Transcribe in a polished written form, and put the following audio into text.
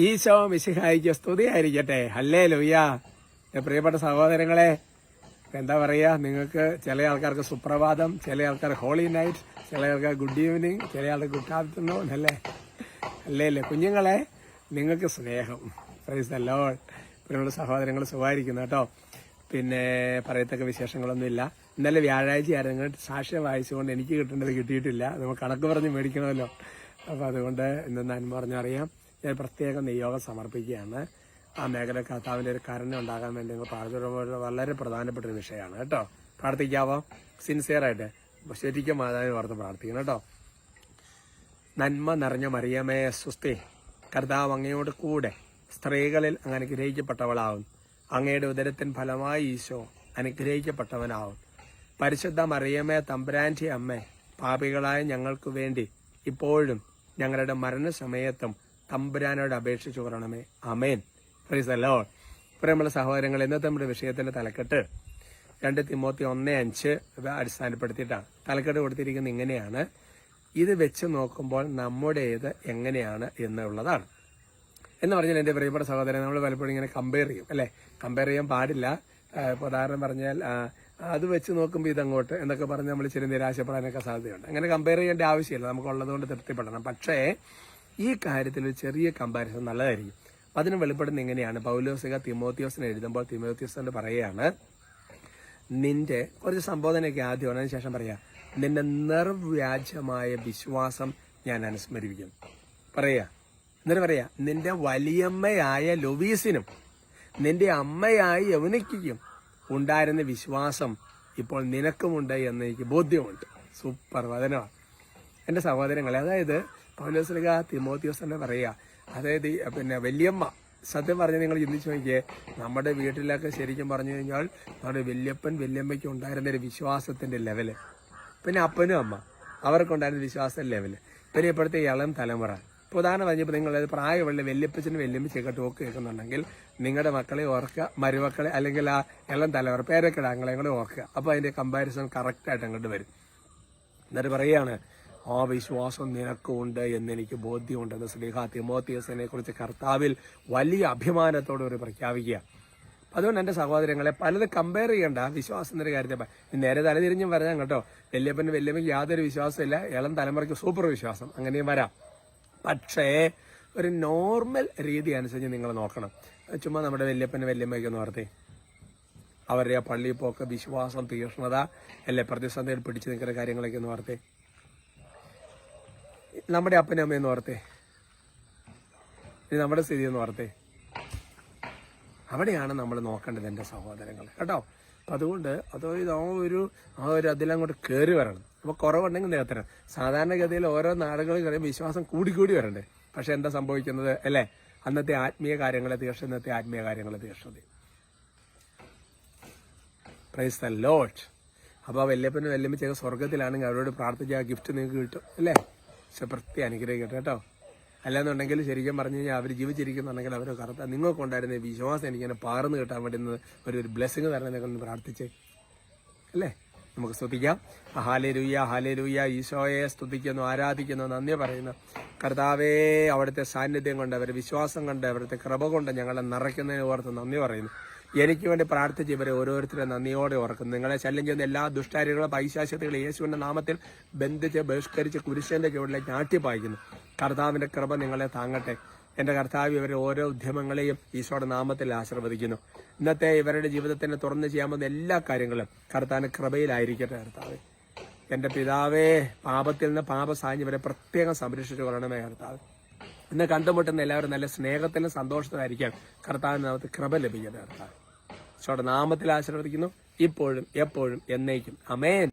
ഈശോ മിശിഹായിക്ക് സ്തുതിയായിരിക്കട്ടെ. ഹല്ലേലൂയ. പ്രിയപ്പെട്ട സഹോദരങ്ങളെ, എന്താ പറയാ, നിങ്ങൾക്ക് ചില ആൾക്കാർക്ക് സുപ്രഭാതം, ചില ആൾക്കാർ ഹോളി നൈറ്റ്, ചില ആൾക്കാർ ഗുഡ് ഈവനിങ്, ചില ആൾക്ക് ഗുഡ് ആഫ്റ്റർനൂൺ. അല്ലേ അല്ലേ കുഞ്ഞുങ്ങളെ, നിങ്ങൾക്ക് സ്നേഹം. Price the Lord. പ്രിയപ്പെട്ട സഹോദരങ്ങൾ സുഖമായിരിക്കുന്നു കേട്ടോ. പിന്നെ പറയത്തക്ക വിശേഷങ്ങളൊന്നുമില്ല. ഇന്നലെ വ്യാഴാഴ്ചയായിരുന്നു, സാക്ഷ്യം വായിച്ചുകൊണ്ട് എനിക്ക് കിട്ടേണ്ടത് കിട്ടിയിട്ടില്ല. നമുക്ക് കണക്ക് പറഞ്ഞ് മേടിക്കണമല്ലോ. അപ്പം അതുകൊണ്ട് ഇന്ന് നന്മ പറഞ്ഞറിയാം. ഞാൻ പ്രത്യേകം നിയോഗം സമർപ്പിക്കുകയാണ്. ആ മേഖല കർത്താവിൻ്റെ ഒരു കരുണ ഉണ്ടാകാൻ വേണ്ടി നിങ്ങൾ പ്രാർത്ഥിക്കുന്നത് വളരെ പ്രധാനപ്പെട്ട ഒരു വിഷയമാണ് കേട്ടോ. പ്രാർത്ഥിക്കാവോ? സിൻസിയറായിട്ട് ശരിക്കും മാതാവിനെ ഓർത്ത് പ്രാർത്ഥിക്കണം കേട്ടോ. നന്മ നിറഞ്ഞ മറിയമേ സുസ്തി, കർത്താവ് അങ്ങയോട് കൂടെ സ്ത്രീകളിൽ അങ്ങ് അനുഗ്രഹിക്കപ്പെട്ടവളാവും. അങ്ങയുടെ ഉദരത്തിൻ ഫലമായി ഈശോ അനുഗ്രഹിക്കപ്പെട്ടവനാവും. പരിശുദ്ധ മറിയമേ തമ്പുരാന്റെ അമ്മേ, പാപികളായ ഞങ്ങൾക്ക് വേണ്ടി ഇപ്പോഴും ഞങ്ങളുടെ മരണസമയത്തും തമ്പുരാനോട് അപേക്ഷിച്ചു കൊള്ളണമേ. ആമേൻ. Praise the Lord. പ്രിയമുള്ള സഹോദരങ്ങൾ, ഇന്നത്തെ നമ്മുടെ വിഷയത്തിന്റെ തലക്കെട്ട് 2 തിമോത്തി 1:5 അടിസ്ഥാനപ്പെടുത്തിയിട്ടാണ്. തലക്കെട്ട് കൊടുത്തിരിക്കുന്നത് ഇങ്ങനെയാണ്: ഇത് വെച്ച് നോക്കുമ്പോൾ നമ്മുടേത് എങ്ങനെയാണ് എന്നുള്ളതാണ്. എന്ന് പറഞ്ഞാൽ എൻ്റെ പ്രിയപ്പെട്ട സഹോദരൻ, നമ്മൾ പലപ്പോഴും ഇങ്ങനെ കമ്പയർ ചെയ്യും അല്ലേ. കമ്പയർ ചെയ്യാൻ പാടില്ല. ഉദാഹരണം പറഞ്ഞാൽ അത് വെച്ച് നോക്കുമ്പോൾ ഇതങ്ങോട്ട് എന്നൊക്കെ പറഞ്ഞ് നമ്മൾ ചില നിരാശപ്പെടാനൊക്കെ സാധ്യതയുണ്ട്. അങ്ങനെ കമ്പയർ ചെയ്യേണ്ട ആവശ്യമില്ല, നമുക്കുള്ളത് കൊണ്ട് തൃപ്തിപ്പെടണം. പക്ഷേ ഈ കാര്യത്തിൽ ഒരു ചെറിയ കമ്പാരിസൺ നല്ലതായിരിക്കും. അതിന് വെളിപ്പെടുന്ന എങ്ങനെയാണ്? പൗലോസിക തിമോത്തിയോസിനെ എഴുതുമ്പോൾ തിമോത്തിയോസിനോട് പറയുകയാണ്, നിന്റെ കുറച്ച് സംബോധനയൊക്കെ ആദ്യമാണ്, അതിന് ശേഷം പറയാ, നിന്റെ നിർവ്യാജമായ വിശ്വാസം ഞാൻ അനുസ്മരിപ്പിക്കും. പറയാ, എന്നിട്ട് പറയാ, നിന്റെ വലിയമ്മയായ ലൊവീസിനും നിന്റെ അമ്മയായ യൗനിക്കും ഉണ്ടായിരുന്ന വിശ്വാസം ഇപ്പോൾ നിനക്കുമുണ്ട് എന്ന് എനിക്ക് ബോധ്യമുണ്ട്. സൂപ്പർ വചനമാണ് എൻ്റെ സഹോദരങ്ങളെ. അതായത് പൗലോസ്ലീഹ തിമോത്തിയോസിനെ പറയുക, അതായത് പിന്നെ വല്യമ്മ, സത്യം പറഞ്ഞ് നിങ്ങൾ ചിന്തിച്ചു നോക്കിയേ, നമ്മുടെ വീട്ടിലൊക്കെ ശരിക്കും പറഞ്ഞു കഴിഞ്ഞാൽ നമ്മുടെ വല്യപ്പൻ വല്യമ്മയ്ക്ക് ഉണ്ടായിരുന്ന ഒരു വിശ്വാസത്തിന്റെ ലെവല്, പിന്നെ അപ്പനും അമ്മ അവർക്കുണ്ടായിരുന്ന വിശ്വാസ ലെവല്, പിന്നെ ഇപ്പോഴത്തെ ഇളം തലമുറ. ഇപ്പോൾ ഉദാഹരണം പറഞ്ഞപ്പോൾ നിങ്ങൾ പ്രായമുള്ള വല്യപ്പച്ചനും വല്യമ്മച്ചൊക്കെ ടോക്ക് കേൾക്കുന്നുണ്ടെങ്കിൽ നിങ്ങളുടെ മക്കളെ ഓർക്കുക, മരുമക്കളെ അല്ലെങ്കിൽ ആ ഇളം തലമുറ പേരക്കിടാങ്ങളെ കൂടെ ഓർക്കുക. അപ്പോൾ അതിന്റെ കമ്പാരിസൺ കറക്റ്റായിട്ട് അങ്ങോട്ട് വരും. എന്നിട്ട് പറയുകയാണ്, ആ വിശ്വാസം നിനക്കുണ്ട് എന്നെനിക്ക് ബോധ്യമുണ്ടെന്ന് ശ്ലീഹ തിമോത്തിയോസിനെ കുറിച്ച് കർത്താവിൽ വലിയ അഭിമാനത്തോടെ ഒരു പ്രഖ്യാപിക്കുക. അതുകൊണ്ട് എൻ്റെ സഹോദരങ്ങളെ, പലത് കമ്പയർ ചെയ്യേണ്ട വിശ്വാസത്തിന്റെ കാര്യത്തെ. നേരെ തലതിരിഞ്ഞും വരാം കേട്ടോ. വല്യപ്പന് വല്യമ്മയ്ക്ക് യാതൊരു വിശ്വാസമില്ല, ഇളം തലമുറയ്ക്ക് സൂപ്പർ വിശ്വാസം, അങ്ങനെയും വരാം. പക്ഷേ ഒരു നോർമൽ രീതി അനുസരിച്ച് നിങ്ങൾ നോക്കണം. ചുമ്മാ നമ്മുടെ വല്യപ്പന് വല്യമ്മയ്ക്കൊന്ന് ഓർത്തേ, അവരുടെ ആ പള്ളിയിൽ പോക്ക്, വിശ്വാസം, തീക്ഷ്ണത, അല്ലെ പ്രതിസന്ധിയിൽ പിടിച്ചു നിൽക്കുന്ന കാര്യങ്ങളൊക്കെ ഒന്ന് ഓർത്തേ. നമ്മുടെ അപ്പനും അമ്മയെന്ന് ഓർത്തേ, ഇനി നമ്മുടെ സ്ഥിതി ഒന്ന് ഓർത്തേ. അവിടെയാണ് നമ്മൾ നോക്കേണ്ടത് എൻ്റെ സഹോദരങ്ങൾ കേട്ടോ. അപ്പം അതുകൊണ്ട് അതായത് ആ ഒരു അതിലങ്ങോട്ട് കയറി വരണം. അപ്പോൾ കുറവുണ്ടെങ്കിൽ നികത്തണം. സാധാരണഗതിയിൽ ഓരോ നാടുകളിൽ കഴിയും വിശ്വാസം കൂടിക്കൂടി വരണ്ടേ. പക്ഷെ എന്താ സംഭവിക്കുന്നത് അല്ലേ? അന്നത്തെ ആത്മീയ കാര്യങ്ങളെ തീർച്ച, ഇന്നത്തെ ആത്മീയ കാര്യങ്ങളെ തീർച്ചത. Price the Lord. അപ്പോൾ വല്യപ്പനും വല്യമ്മച്ചൊക്കെ സ്വർഗത്തിലാണെങ്കിൽ അവരോട് പ്രാർത്ഥിച്ച ആ ഗിഫ്റ്റ് നിങ്ങൾക്ക് കിട്ടും അല്ലേ. പക്ഷെ പ്രത്യേക അനുഗ്രഹിക്കട്ടെ കേട്ടോ. അല്ലാന്നുണ്ടെങ്കിൽ ശരിക്കും പറഞ്ഞു കഴിഞ്ഞാൽ അവർ ജീവിച്ചിരിക്കുന്നുണ്ടെങ്കിൽ അവർ കറുത്ത നിങ്ങൾക്കുണ്ടായിരുന്ന വിശ്വാസം എനിക്കങ്ങനെ പാർന്ന് കിട്ടാൻ വേണ്ടി ഒരു ബ്ലെസ്സിങ് തരണമെന്നൊക്കെ ഒന്ന് പ്രാർത്ഥിച്ചേ അല്ലേ. നമുക്ക് സ്തുതിക്കാം. Hallelujah, hallelujah. ഈശോയെ സ്തുതിക്കുന്നു, ആരാധിക്കുന്നു, നന്ദി പറയുന്നു. കർത്താവേ, അവിടുത്തെ സാന്നിധ്യം കൊണ്ട്, അവരുടെ വിശ്വാസം കൊണ്ട്, അവിടുത്തെ കൃപ കൊണ്ട് ഞങ്ങളെ നിറയ്ക്കുന്നതിന് ഓർത്ത് നന്ദി പറയുന്നു. എനിക്ക് വേണ്ടി പ്രാർത്ഥിച്ച് ഇവരെ ഓരോരുത്തരെ നന്ദിയോടെ ഓർക്കുന്നു. നിങ്ങളെ ശല്യം ചെയ്യുന്ന എല്ലാ ദുഷ്ടാരികളും പൈശാചികളും യേശുവിന്റെ നാമത്തിൽ ബന്ധിച്ച് ബഹിഷ്കരിച്ച് കുരിശന്റെ ചുവടിലേക്ക് ആട്ടിപ്പായിക്കുന്നു. കർത്താവിന്റെ കൃപ നിങ്ങളെ താങ്ങട്ടെ. എന്റെ കർത്താവ് ഇവരുടെ ഓരോ ഉദ്യമങ്ങളെയും ഈശോയുടെ നാമത്തിൽ ആശീർവദിക്കുന്നു. ഇന്നത്തെ ഇവരുടെ ജീവിതത്തിന് തുറന്നു ചെയ്യാവുന്ന എല്ലാ കാര്യങ്ങളും കർത്താവിന്റെ കൃപയിലായിരിക്കട്ടെ. കർത്താവേ, എന്റെ പിതാവേ, പാപത്തിൽ നിന്ന് പാപസാഞ്ഞ് ഇവരെ പ്രത്യേകം സംരക്ഷിച്ചു കൊള്ളണമേ. കർത്താവ്, ഇന്ന് കണ്ടുമുട്ടുന്ന എല്ലാവരും നല്ല സ്നേഹത്തിലും സന്തോഷത്തിലായിരിക്കാൻ കർത്താവിന്റെ നാമത്തിൽ കൃപ ലഭിക്കട്ടെ. കർത്താവ് ഈശോയുടെ നാമത്തിൽ ആശീർവദിക്കുന്നു, ഇപ്പോഴും എപ്പോഴും എന്നേക്കും. ആമേൻ.